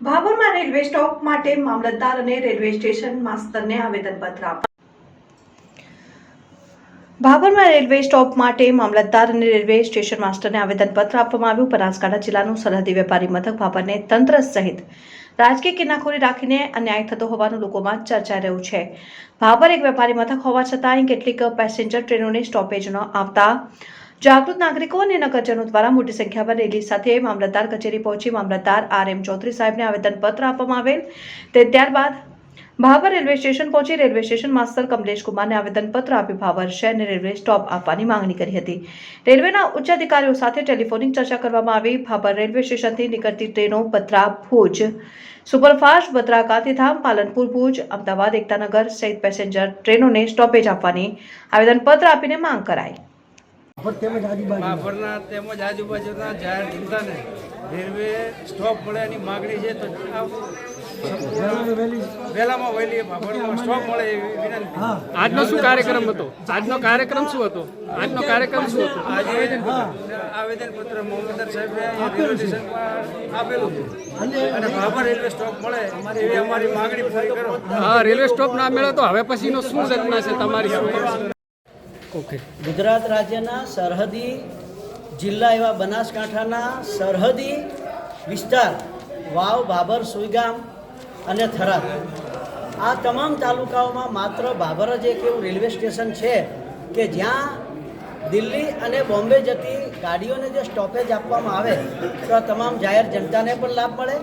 ભાભરમાં railway stop માટે મામલતદાર અને railway station માસ્તરને આવેદનપત્ર આપ્યું. ભાભરમાં રેલવે સ્ટોપ માટે મામલતદાર અને રેલવે સ્ટેશન માસ્ટરને આવેદનપત્ર આપવામાં આવ્યું. બનાસકાંઠા જિલ્લાનું સરહદી વેપારી મથક ભાભરને તંત્ર સહિત રાજકીય કિનાખોરી રાખીને અન્યાય થતો હોવાનું લોકોમાં ચર્ચાઈ રહ્યું છે. ભાભર એક વેપારી મથક હોવા છતાં કેટલીક પેસેન્જર ટ્રેનોને સ્ટોપેજ ન આવતા જાગૃત નાગરિકો અને નગરજનો દ્વારા મોટી સંખ્યામાં રેલી સાથે મામલતદાર કચેરી પહોંચી મામલતદાર R.M. ચૌધરી સાહેબને આવેદનપત્ર આપવામાં આવેલ. તે ત્યારબાદ ભાભર રેલવે સ્ટેશન પહોંચી રેલવે સ્ટેશન માસ્ટર કમલેશ કુમારને આવેદનપત્ર આપી ભાભર શહેરને રેલવે સ્ટોપ આપવાની માંગણી કરી હતી. રેલવેના ઉચ્ચ અધિકારીઓ સાથે ટેલિફોનિક ચર્ચા કરવામાં આવી. ભાભર રેલવે સ્ટેશનથી નીકળતી ટ્રેનો બત્રા ભુજ સુપરફાસ્ટ, બત્રા ગાંધીધામ, પાલનપુર ભુજ, અમદાવાદ એકતાનગર સહિત પેસેન્જર ટ્રેનોને સ્ટોપેજ આપવાની આવેદનપત્ર આપીને માંગ કરાઈ. ભાભરના તેમજ આજુબાજુના જાહેર જનતાને રેલવે સ્ટોપ મળે એની માગણી છે. તો વહેલામાં વહેલી ભાભરમાં સ્ટોપ મળે એવી વિનંતી. આજનો શું કાર્યક્રમ હતો? આજનો કાર્યક્રમ શું હતો? આજે આવેદનપત્ર મામલતદાર સાહેબે રેલવે સ્ટેશનમાં આપેલું છે અને ભાભર રેલવે સ્ટોપ મળે એવી અમારી માગણી પૂરી કરો. હા, રેલવે સ્ટોપ ના મળે તો હવે પછીનો શું રચના છે તમારી? ઓકે. ગુજરાત રાજ્યના સરહદી જિલ્લા એવા બનાસકાંઠાના સરહદી વિસ્તાર વાવ, ભાભર, સુઈગામ અને થરાદ આ તમામ તાલુકાઓમાં માત્ર ભાભર જ એક એવું રેલવે સ્ટેશન છે કે જ્યાં દિલ્હી અને બોમ્બે જતી ગાડીઓને જે સ્ટોપેજ આપવામાં આવે તો તમામ જાહેર જનતાને પણ લાભ મળે.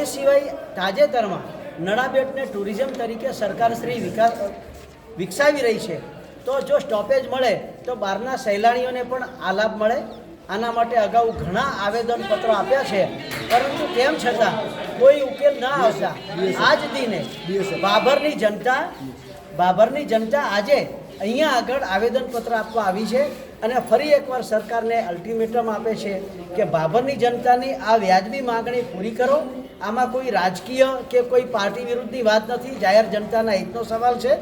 એ સિવાય તાજેતરમાં નડાબેટને ટુરિઝમ તરીકે સરકારશ્રી વિકસાવી રહી છે. તો જો સ્ટોપેજ મળે તો બહારના સહેલાણીઓને પણ આ લાભ મળે. આના માટે અગાઉ ઘણા આવેદનપત્રો આપ્યા છે, પરંતુ તેમ છતાં કોઈ ઉકેલ ના આવતા આજ દિને ભાભરની જનતા આજે અહીંયા આગળ આવેદનપત્ર આપવા આવી છે અને ફરી એકવાર સરકારને અલ્ટિમેટમ આપે છે કે ભાભરની જનતાની આ વ્યાજબી માગણી પૂરી કરો. આમાં કોઈ રાજકીય કે કોઈ પાર્ટી વિરુદ્ધની વાત નથી, જાહેર જનતાના હિતનો સવાલ છે.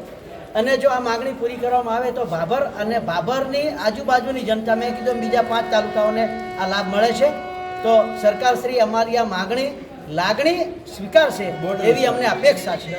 અને જો આ માગણી પૂરી કરવામાં આવે તો ભાભર અને ભાભરની આજુબાજુની જનતા, મેં કીધું બીજા 5 તાલુકાઓને આ લાભ મળે છે. તો સરકારશ્રી અમારી આ લાગણી સ્વીકારશે એવી અમને અપેક્ષા છે.